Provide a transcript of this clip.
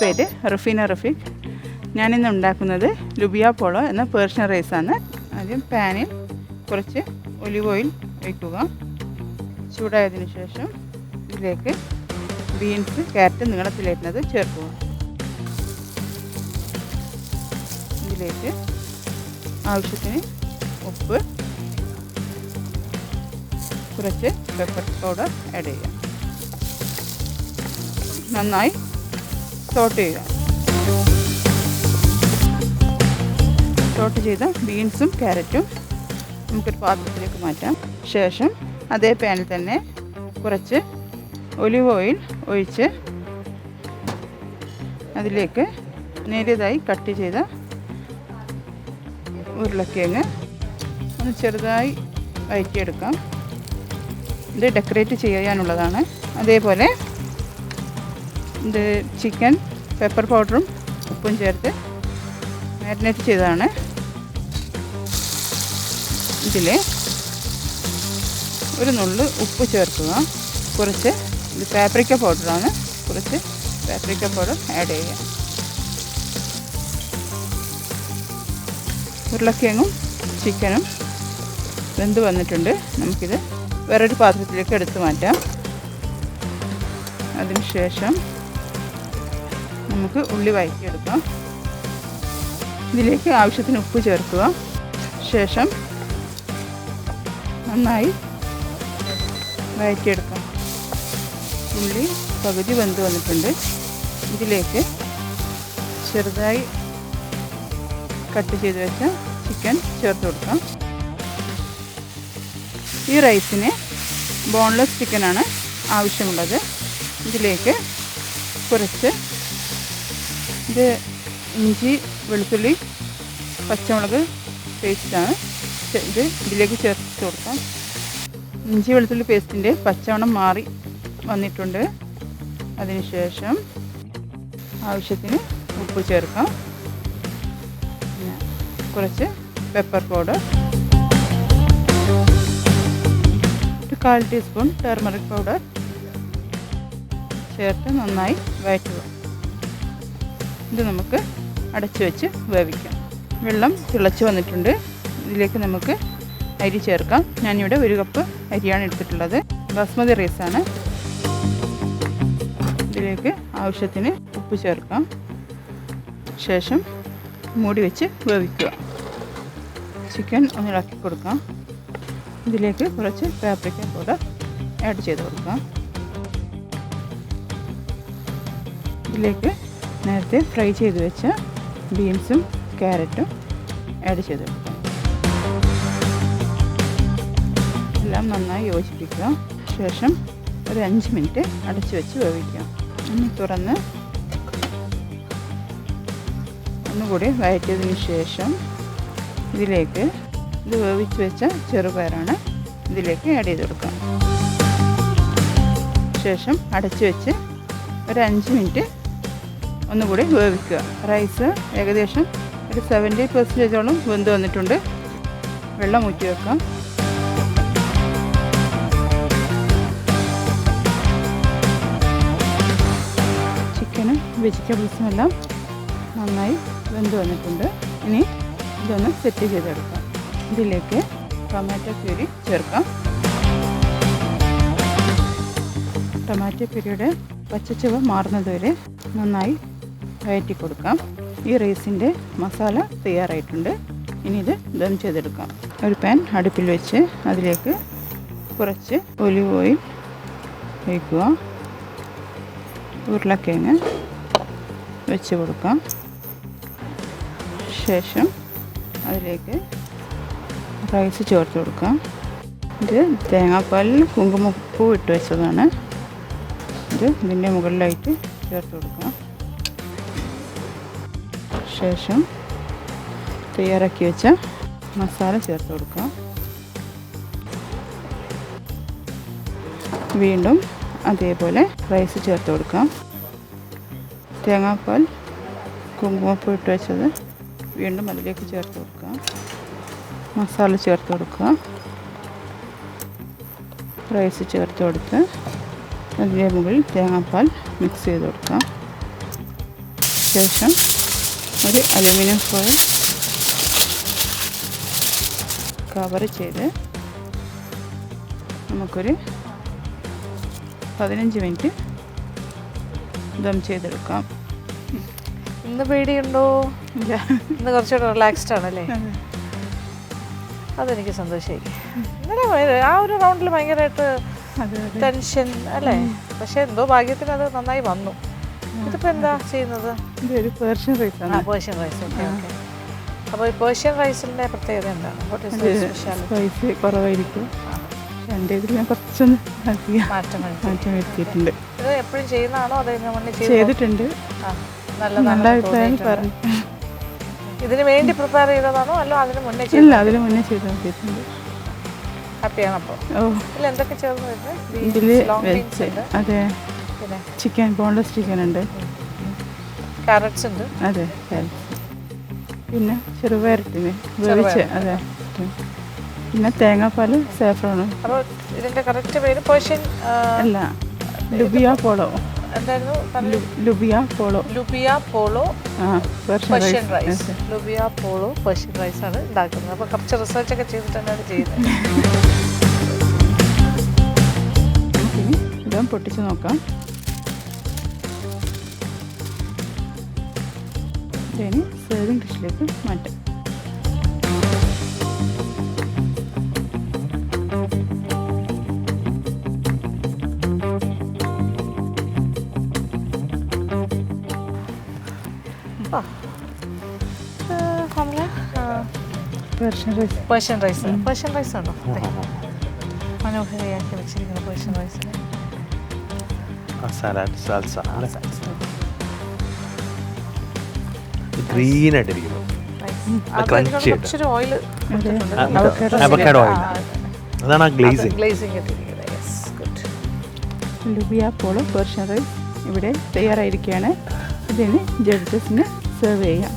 പേര് റഫീന റഫീഖ്. ഞാനിന്ന് ഉണ്ടാക്കുന്നത് ലുബിയ പോളോ എന്ന പേർഷ്യൻ റൈസാണ്. ആദ്യം പാനിൽ കുറച്ച് ഒലിവ് ഓയിൽ ഒഴിക്കുക. ചൂടായതിനു ശേഷം ഇതിലേക്ക് ബീൻസ്, ക്യാരറ്റ് നീളത്തിലേറ്റുന്നത് ചേർക്കുക. ഇതിലേക്ക് ആവശ്യത്തിന് ഉപ്പ്, കുറച്ച് പെപ്പർ പൗഡർ ആഡ് ചെയ്യുക. നന്നായി സോട്ട് ചെയ്യുക. സോട്ട് ചെയ്ത ബീൻസും ക്യാരറ്റും നമുക്കൊരു പാത്രത്തിലേക്ക് മാറ്റാം. ശേഷം അതേ പാനിൽ തന്നെ കുറച്ച് ഒലിവ് ഓയിൽ ഒഴിച്ച് അതിലേക്ക് നേരിയതായി കട്ട് ചെയ്ത ഉരുളക്കിഴങ്ങ് ഒന്ന് ചെറുതായി വഴറ്റിയെടുക്കാം. ഇത് ഡെക്കറേറ്റ് ചെയ്യാനുള്ളതാണ്. അതേപോലെ ഇത് ചിക്കൻ പെപ്പർ പൗഡറും ഉപ്പും ചേർത്ത് മാരിനേറ്റ് ചെയ്തതാണ്. ഇതിൽ ഒരു നുള്ള് ഉപ്പ് ചേർക്കുക. കുറച്ച് ഇത് പാപ്രിക്ക പൗഡറാണ്, കുറച്ച് പാപ്രിക്ക പൗഡർ ആഡ് ചെയ്യുക. ഉരുളക്കിഴങ്ങും ചിക്കനും വെന്ത് വന്നിട്ടുണ്ട്. നമുക്കിത് വേറൊരു പാത്രത്തിലേക്ക് എടുത്ത് മാറ്റാം. അതിനുശേഷം നമുക്ക് ഉള്ളി വഴറ്റിയെടുക്കാം. ഇതിലേക്ക് ആവശ്യത്തിന് ഉപ്പ് ചേർക്കുക. ശേഷം നന്നായി വഴറ്റിയെടുക്കാം. ഉള്ളി പകുതി വെന്ത് വന്നിട്ടുണ്ട്. ഇതിലേക്ക് ചെറുതായി കട്ട് ചെയ്ത് വെച്ച ചിക്കൻ ചേർത്ത് കൊടുക്കാം. ഈ റൈസിന് ബോൺലെസ് ചിക്കനാണ് ആവശ്യമുള്ളത്. ഇതിലേക്ക് കുറച്ച് ഇത് ഇഞ്ചി, വെളുത്തുള്ളി, പച്ചമുളക് പേസ്റ്റാണ്. ഇതിലേക്ക് ചേർത്ത് കൊടുക്കാം. ഇഞ്ചി വെളുത്തുള്ളി പേസ്റ്റിൻ്റെ പച്ചമണം മാറി വന്നിട്ടുണ്ട്. അതിനുശേഷം ആവശ്യത്തിന് ഉപ്പ് ചേർക്കാം. പിന്നെ കുറച്ച് പെപ്പർ പൗഡർ, ഒരു 1/4 ടീസ്പൂൺ ടർമറിക് പൗഡർ ചേർത്ത് നന്നായി വഴറ്റുക. ഇത് നമുക്ക് അടച്ചു വെച്ച് വേവിക്കാം. വെള്ളം തിളച്ച് വന്നിട്ടുണ്ട്. ഇതിലേക്ക് നമുക്ക് അരി ചേർക്കാം. ഞാനിവിടെ 1 കപ്പ് അരിയാണ് എടുത്തിട്ടുള്ളത്. ബാസ്മതി റൈസാണ്. ഇതിലേക്ക് ആവശ്യത്തിന് ഉപ്പ് ചേർക്കാം. ശേഷം മൂടി വെച്ച് വേവിക്കുക. ചിക്കൻ ഒന്ന് ഇളക്കി കൊടുക്കാം. ഇതിലേക്ക് കുറച്ച് പാപ്രിക്ക പൗഡർ ആഡ് ചെയ്ത് കൊടുക്കാം. ഇതിലേക്ക് നേരത്തെ ഫ്രൈ ചെയ്ത് വെച്ച ബീൻസും ക്യാരറ്റും ആഡ് ചെയ്ത് കൊടുക്കാം. എല്ലാം നന്നായി യോജിപ്പിക്കുക. ശേഷം ഒരു 5 മിനിറ്റ് അടച്ചു വെച്ച് വേവിക്കാം. ഒന്ന് തുറന്ന് ഒന്നുകൂടി വഴറ്റിയതിന് ശേഷം ഇതിലേക്ക് ഇത് വേവിച്ച് വെച്ച ചെറുപയറാണ് ഇതിലേക്ക് ആഡ് ചെയ്ത് കൊടുക്കാം. ശേഷം അടച്ചു വെച്ച് ഒരു 5 മിനിറ്റ് ഒന്നുകൂടി വേവിക്കുക. റൈസ് ഏകദേശം ഒരു 70% വെന്ത് വന്നിട്ടുണ്ട്. വെള്ളം ഊറ്റി വെക്കാം. ചിക്കനും വെജിറ്റബിൾസും എല്ലാം നന്നായി വെന്ത് വന്നിട്ടുണ്ട്. ഇനി ഇതൊന്ന് സെറ്റ് ചെയ്തെടുക്കാം. ഇതിലേക്ക് ടൊമാറ്റോ പ്യൂരി ചേർക്കാം. ടൊമാറ്റോ പ്യൂരിയുടെ പച്ചച്ചുവ മാറുന്നതുവരെ നന്നായി വഴറ്റി കൊടുക്കാം. ഈ റൈസിൻ്റെ മസാല തയ്യാറായിട്ടുണ്ട്. ഇനി ഇത് ദം ചെയ്തെടുക്കാം. ഒരു പാൻ അടുപ്പിൽ വെച്ച് അതിലേക്ക് കുറച്ച് ഒലിവ് ഓയിൽ ഒഴിക്കുക. ഉരുളക്കിഴങ്ങ് വെച്ച് കൊടുക്കാം. ശേഷം അതിലേക്ക് റൈസ് ചേർത്ത് കൊടുക്കാം. ഇത് തേങ്ങാപ്പാലിൽ കുങ്കുമപ്പൂ ഇട്ട് വെച്ചതാണ്. ഇതിൻ്റെ മുകളിലായിട്ട് ചേർത്ത് കൊടുക്കാം. ശേഷം തയ്യാറാക്കി വെച്ച മസാല ചേർത്ത് കൊടുക്കാം. വീണ്ടും അതേപോലെ റൈസ് ചേർത്ത് കൊടുക്കാം. തേങ്ങാപ്പാൽ, കുങ്കുമപ്പൂ ഇട്ട് വെച്ചത് വീണ്ടും അതിലേക്ക് ചേർത്ത് കൊടുക്കാം. മസാല ചേർത്ത് കൊടുക്കുക. റൈസ് ചേർത്ത് കൊടുത്ത് അതിൻ്റെ മുകളിൽ തേങ്ങാപ്പാൽ മിക്സ് ചെയ്ത് കൊടുക്കാം. ശേഷം ഒരു അലുമിനിയം ഫോയിൽ കവർ ചെയ്ത് നമുക്കൊരു 15 മിനിറ്റ് ദം ചെയ്തെടുക്കാം. ഇന്ന് പേടിയുണ്ടോ? ഇല്ല, ഇന്ന് കുറച്ചുകൂടെ റിലാക്സ്ഡ് ആണല്ലേ? അതെനിക്ക് സന്തോഷമായി. ഇന്നലെ ആ ഒരു റൗണ്ടിൽ ഭയങ്കരമായിട്ട് ടെൻഷൻ അല്ലേ? പക്ഷെ എന്തോ ഭാഗ്യത്തിന് അത് നന്നായി വന്നു. ഇതിപ്പോൾ എന്താ ചെയ്യുന്നത്? ഇതൊരു പേർഷ്യൻ റൈസാണ്. Persian rice. Okay okay. അപ്പോൾ ഈ പേർഷ്യൻ റൈസിൻ്റെ പ്രത്യേകത എന്താണ്? സ്പൈസ് കുറവായിരിക്കും. എൻ്റെ ഇതിൽ ഞാൻ കുറച്ചൊന്ന് മാറ്റം വരുത്തിയിട്ടുണ്ട്. ഇത് എപ്പോഴും ചെയ്യുന്നതാണോ? അതോ മുന്നേ ചെയ്തിട്ടുണ്ട്. നല്ല അഭിപ്രായം പറഞ്ഞു. ഇതിന് വേണ്ടി പ്രിപ്പയർ ചെയ്തതാണോ അല്ലോ അതിന് മുന്നേ? ഇല്ല, അതിന് മുന്നേ ചെയ്ത് നോക്കിയിട്ടുണ്ട്. ഹാപ്പിയാണ് അപ്പോൾ? ഇതിൽ എന്തൊക്കെ ചേർന്ന് വരുന്നത്? ഇതിൽ വെജ്, അതെ, പിന്നെ ചിക്കൻ, ബോൺലെസ് ചിക്കൻ ഉണ്ട്, കാരറ്റ്സ് ഉണ്ട്, അതെ, പിന്നെ ചെറുപയറിട്ടിന് വേവിച്ച്, അതെ, പിന്നെ തേങ്ങാപ്പാൽ, സാഫ്രോണും. അപ്പോൾ ഇതിൻ്റെ കറക്റ്റ് പേര് പേർഷ്യൻ അല്ല, ലുബിയ പോളോ. എന്തായിരുന്നു? Lubia polo. Lubia polo Persian rice. Rice. Lubia polo Persian rice ആണ് ഉണ്ടാക്കുന്നത്. അപ്പോൾ കുറച്ച് റിസർച്ച് ഒക്കെ ചെയ്തിട്ടാണ് അത് ചെയ്യുന്നത്. നമുക്കിനി ഇതും പൊട്ടിച്ച് നോക്കാം. ഇതിന് സെർവിങ് ഡിഷിലേക്ക് മാറ്റാം. പേർഷ്യൻ റൈസ് ഉണ്ടോ? മനോഹരയാക്കി വെച്ചിരിക്കുന്ന പേർഷ്യൻ റൈസിന് ഗ്രീൻ ആയിട്ടിരിക്കുന്നു. കുറച്ചൊരു ഓയിൽ അതാണ് ആ ഗ്ലേസിംഗ്. ലുബിയ പോളോ പേർഷ്യൻ റൈസ് ഇവിടെ തയ്യാറായിരിക്കുകയാണ്. ഇതിന് ജഡ്ജസിന് സെർവ് ചെയ്യാം.